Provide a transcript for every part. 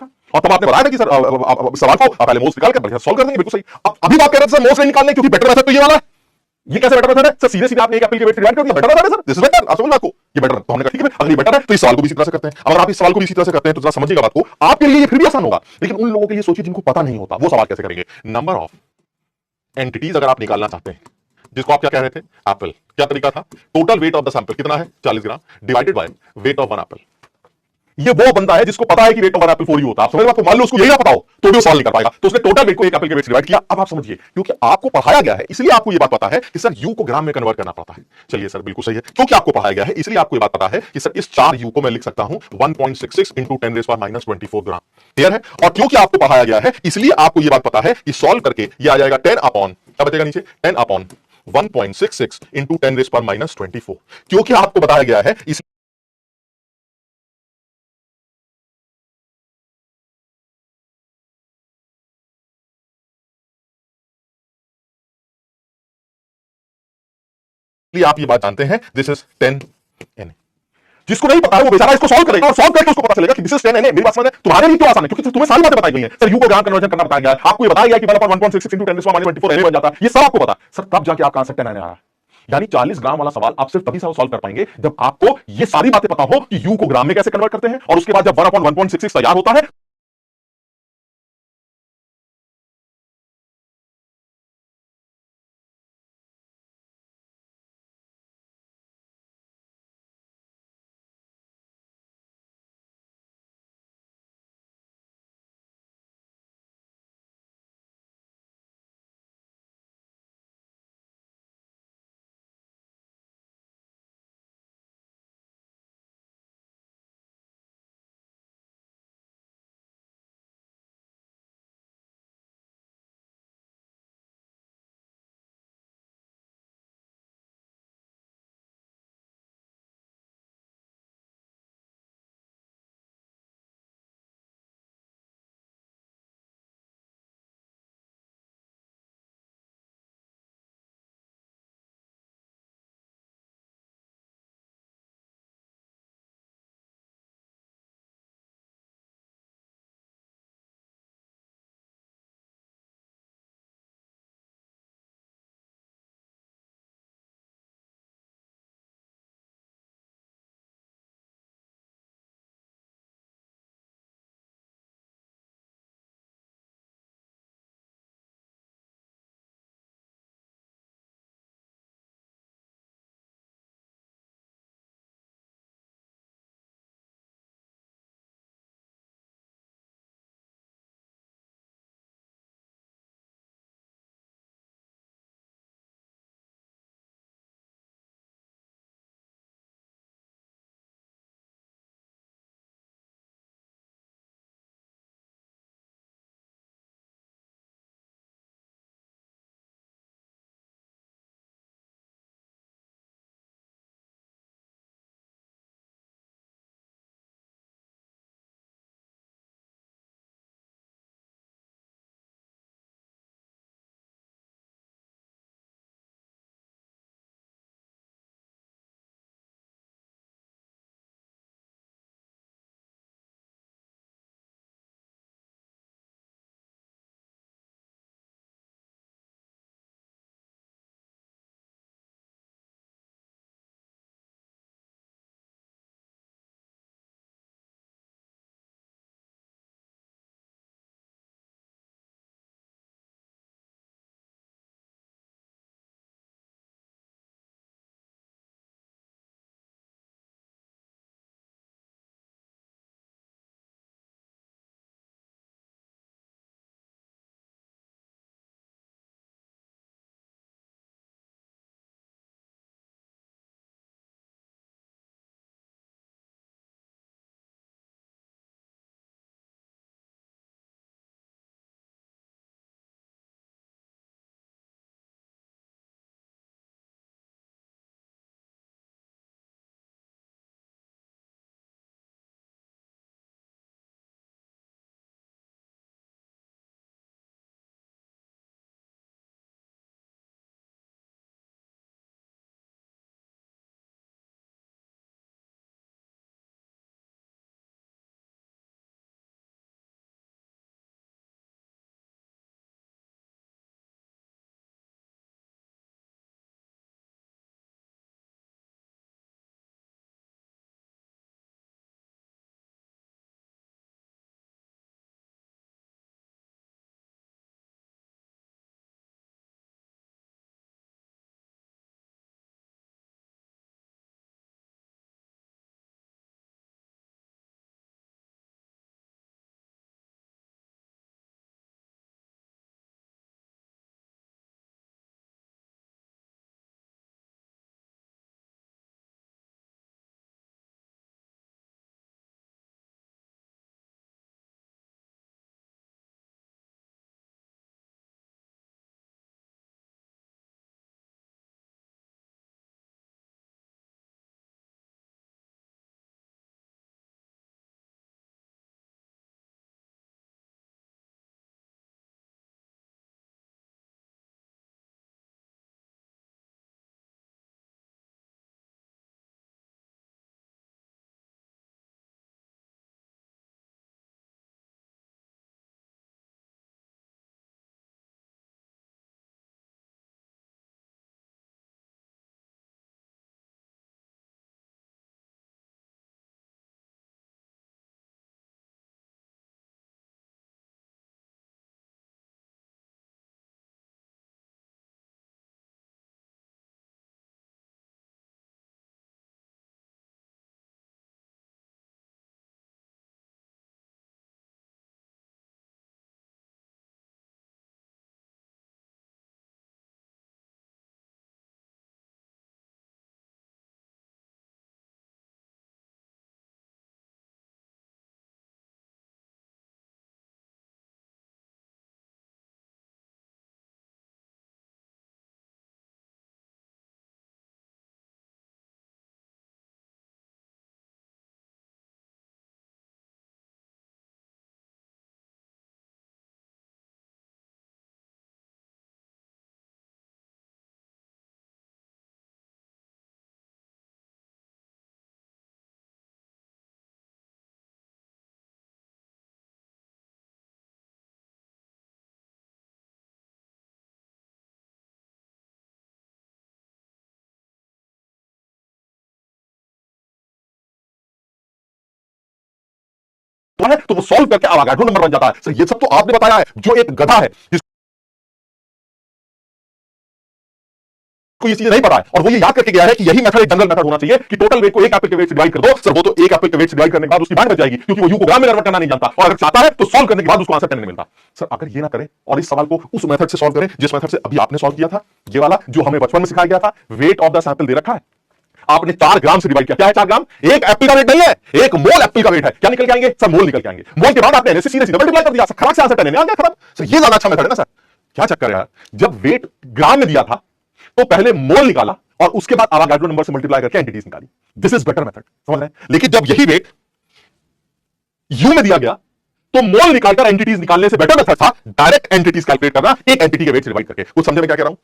और तब आपने बताया था कि सर सवाल को पहले मोस्ट निकाल कर सॉल्व कर देंगे, बिल्कुल सही। अब अभी बात कर रहे थे सर मोस्ट नहीं निकालने, क्योंकि बेटर मेथड तो ये वाला है। ये कैसे बेटर मेथड है सर? सीधे सीधे आपने एक एप्पल के वेट डिवाइड कर दिया, बेटर मेथड है सर, दिस इज बेटर। आप समझ में आपको ये बेटर है, तो हमने कहा ठीक है, अगर ये बेटर है तो इस सवाल को भी इसी तरह से करते हैं। अगर आप इस सवाल को भी इसी तरह से करते हैं तो जरा समझिएगा बात को, आपके लिए ये फिर भी आसान होगा, लेकिन उन लोगों के लिए सोचिए जिनको पता नहीं होता, वो सवाल कैसे करेंगे। नंबर ऑफ एंटिटीज अगर आप निकालना चाहते हैं, जिसको आप क्या कह रहे थे, एप्पल, क्या तरीका था, total weight of the sample कितना है 40 gram divided by weight of one Apple. ये वो बंदा है जिसको पता है कि वेट ऑफ वन एप्पल 4 होता है। आप समझ रहे हो? मान लो उसको यही ना पता हो तो भी वो सॉल्व नहीं कर पाएगा, तो उसने टोटल वेट को एक एप्पल के वेट से डिवाइड किया। अब आप समझिए, क्योंकि आपको पढ़ाया गया है इसलिए आपको ये बात पता है कि सर यू को ग्राम में कन्वर्ट करना पड़ता है। चलिए सर बिल्कुल सही है, क्योंकि आपको पढ़ाया गया है इसलिए आपको ये बात पता है कि सर इस 4 यू को मैं लिख सकता हूं 1.66 इंटू 10⁻24 ग्राम। क्लियर है? और क्योंकि आपको पढ़ाया गया है इसलिए आपको ये बात पता है कि सॉल्व करके ये आ जाएगा 10 अपॉन, क्या बचेगा नीचे, 10 अपॉन 1.66 इंटू 10⁻24। क्योंकि आपको बताया गया है इसलिए आप ये बात जानते हैं दिस इज 10 एन। जिसको नहीं पता है वो बेचारा इसको सॉल्व करेगा, और सॉल्व करके उसको पता चलेगा कि दिस इज 10 एन। मेरी बात समझ है? तुम्हारे लिए क्यों आसान है, क्योंकि तुम्हें सारी बातें बताई गई हैं सर, यू को ग्राम कन्वर्जन करना बताया गया है, आपको ये बताया गया कि 1/1.66 इंटू 10⁻24 एन बन जाता है, ये सब आपको पता सर। तब जाके आपका आंसर 10 एन आया। यानी 40 ग्राम वाला सवाल आप सिर्फ तभी सॉल्व कर पाएंगे जब आपको ये सारी बातें पता हो कि यू को ग्राम में कैसे कन्वर्ट करते हैं, और उसके बाद जब 1/1.66 तैयार होता है है तो वो सॉल्व करके अवागाड्रो नंबर बन जाता है। सर ये सब तो आपने बताया है, जो एक गधा है को ये चीज नहीं पता है और वो ये याद करके गया है कि यही मेथड एक जनरल मेथड होना चाहिए कि टोटल वेट को एक एप्पल के वेट से डिवाइड कर दो। सर वो तो एक एप्पल के वेट से डिवाइड करने के बाद उसकी बात बच जाएगी, क्योंकि वो यू को ग्राम में कन्वर्ट करना नहीं जानता, और अगर चाहता है तो सॉल्व करने के बाद उसको आंसर 10 नहीं मिलता। सर अगर ये ना करें और इस सवाल को उस मेथड से सॉल्व करें जिस मेथड से अभी आपने सॉल्व किया था, ये वाला जो हमें बचपन में सिखाया गया था, वेट ऑफ द सैंपल दे रखा है, आपने 4 ग्राम से डिवाइड किया। क्या है 4 ग्राम? एक एप्पल का वेट नहीं है, एक मोल एप्पल का वेट है। क्या निकल के आएंगे सर? मोल निकल के आएंगे। मोल के बाद आपने एनएससी सीधे सीधे मल्टीप्लाई कर दिया, सर खराब से आंसर 10 नहीं आ गया, खराब। सर ये ज्यादा अच्छा मेथड है ना सर, क्या चक्कर है यार। जब वेट ग्राम में दिया था तो पहले मोल निकाला और उसके बाद अवागाड्रो नंबर से मल्टीप्लाई करके एंटिटीज निकाली। दिस इज बेटर मेथड, समझ रहे हैं। लेकिन जब यही वेट यू में दिया गया तो मोल निकालकर एंटिटीज निकालने से बेटर मेथड था डायरेक्ट एंटिटीज कैलकुलेट करना, एक एंटिटी के वेट से डिवाइड करके। कुछ समझे में क्या कह रहा हूं?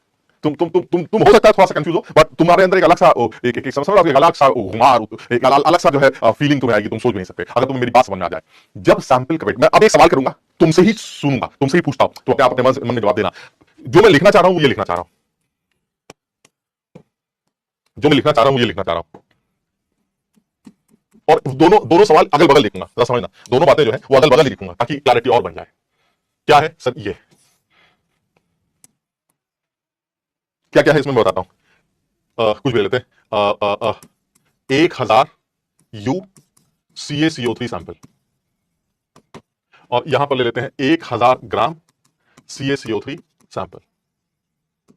तुम हो सकता है थोड़ा सा कंफ्यूज हो, बट तुम्हारे अंदर एक अलग सा एक समझ रहे हो, एक अलग सा गुमार, एक अलग सा जो है फीलिंग तुम्हें आएगी, तुम सोच भी नहीं सकते अगर तुम्हें मेरी बात समझ में आ जाए। जब सैंपल का वेट, मैं अब एक सवाल करूंगा, तुमसे ही सुनूंगा, तुमसे ही पूछता हूं, तो क्या आप अपने मन में जवाब देना। जो मैं लिखना चाह रहा हूं ये लिखना चाह रहा हूं, जो मैं लिखना चाह रहा हूं ये लिखना चाह रहा हूं, और दोनों सवाल अगल बगल लिखूंगा, जरा समझना, दोनों बातें जो है वो अगल बगल ही लिखूंगा ताकि क्लैरिटी और बन जाए। क्या है सर ये, क्या क्या है इसमें मैं बताता हूं। कुछ भी लेते हैं, 1000 यू CaCO3 सैंपल, और यहां पर ले लेते हैं 1000 ग्राम CaCO3 सैंपल।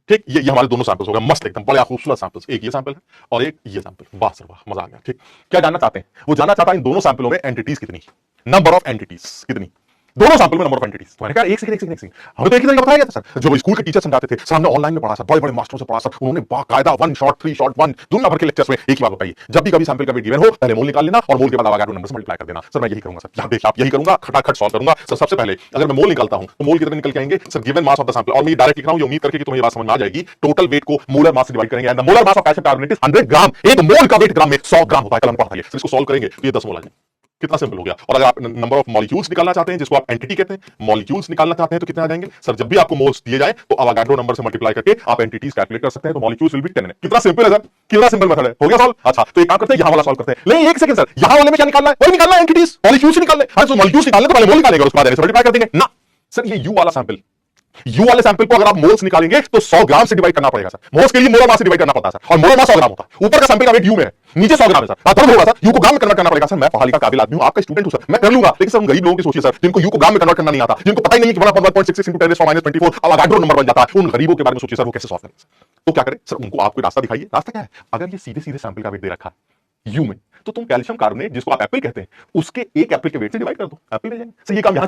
ठीक, ये हमारे दोनों सैंपल्स हो गए, मस्त एकदम बड़े खूबसूरत सैंपल्स। एक ये सैंपल है और एक ये सैंपल। वाह सर वाह, मजा आ गया। ठीक, क्या जानना चाहते हैं? वो जानना चाहता है इन दोनों सैंपलों में एंटिटीज कितनी, नंबर ऑफ एंटिटीज कितनी, दोनों सैंपल में नंबर ऑफ एंटिटीज। तो मैंने कहा एक सेकंड हमें तो एक ही तरीका बताया गया था सर, जो स्कूल के टीचर समझाते थे सर, हमने ऑनलाइन में पढ़ा सर, बड़े बड़े मास्टरों से पढ़ा सर, उन्होंने बाकायदा 1 शॉट 3 शॉट 1 दुनिया भर के लेक्चर्स में एक ही बात बताई, जब भी कभी सैंपल का वेट गिवन हो पहले मोल निकाल लेना और मोल के बाद अवागाड्रो नंबर से मल्टीप्लाई कर देना। सर मैं यही करूंगा सर, यहाँ देखिए आप यही करूंगा, खटाखट सॉल्व करूंगा। सर सबसे पहले अगर मैं मोल निकालता हूं तो मोल कितने निकल के आएंगे sir? Given mass of the sample, और मैं डायरेक्ट लिख रहा हूं ये उम्मीद करके कि तुम्हें ये बात समझ में आ जाएगी। टोटल वेट को मोलर मास से डिवाइड करेंगे and the molar mass of calcium carbonate is 100 ग्राम। एक मोल का वेट ग्राम में 100 ग्राम होता है, कल हम पढ़ा है। इसको सॉल्व करेंगे तो ये 10 मोल आ जाएंगे। कितना सिंपल हो गया। और अगर आप नंबर ऑफ मॉलिक्यूल्स निकालना चाहते हैं, जिसको आप एंटिटी कहते हैं, मॉलिक्यूल्स निकालना चाहते हैं, तो कितने आ जाएंगे सर? जब भी आपको मोल्स दिए जाए तो अवागाड्रो नंबर से मल्टीप्लाई करके आप एंटिटीज कैलकुलेट कर सकते हैं, तो मॉलिक्यूल्स विल बी 10। कितना सिंपल है सर, कितना सिंपल मेथड है। हो गया सॉल्व। अच्छा तो एक काम करते हैं, यहां वाला सॉल्व करते हैं। नहीं एक सेकंड सर, यहां वाले में क्या निकालना है? वही निकालना है एंटिटीज, मॉलिक्यूल्स निकालने। अरे तो मॉलिक्यूल्स निकालने तो पहले मोल निकालेंगे, उसके बाद से मल्टीप्लाई कर देंगे ना सर। ये यू वाला सैंपल, यू वाले सैंपल को अगर आप मोल्स निकालेंगे तो 100 ग्राम से डिवाइड करना पड़ेगा सर। मोल्स के लिए मोलर मास से डिवाइड करना पड़ता है सर, और मोलर मास 100 ग्राम होता है। ऊपर का सैंपल का वेट यू में है, नीचे 100 ग्राम है सर। तब होगा सर, यू को ग्राम में कन्वर्ट करना पड़ेगा सर। मैं पढ़ा लिखा काबिल आदमी हूं, आपका स्टूडेंट हूं सर, मैं कर लूंगा। लेकिन सर उन गरीब लोगों की सोचिए सर, जिनको यू को ग्राम में कन्वर्ट करना नहीं आता, जिनको पता ही नहीं कि 1.66 × 10⁻24 अवागाड्रो नंबर बन जाता है, उन गरीबों के बारे में सोचिए सर, वो कैसे सॉल्व करेंगे। तो क्या करें सर? उनको आप कोई रास्ता दिखाइए। रास्ता क्या है? अगर ये सीधे सीधे सैंपल का वेट दे रखा है यू में, तो तुम कैल्शियम कार्बोनेट जिसको आप एप्पल कहते हैं उसके एक एप्पल के वेट से डिवाइड कर दो, एप्पल मिल जाएंगे सर। ये काम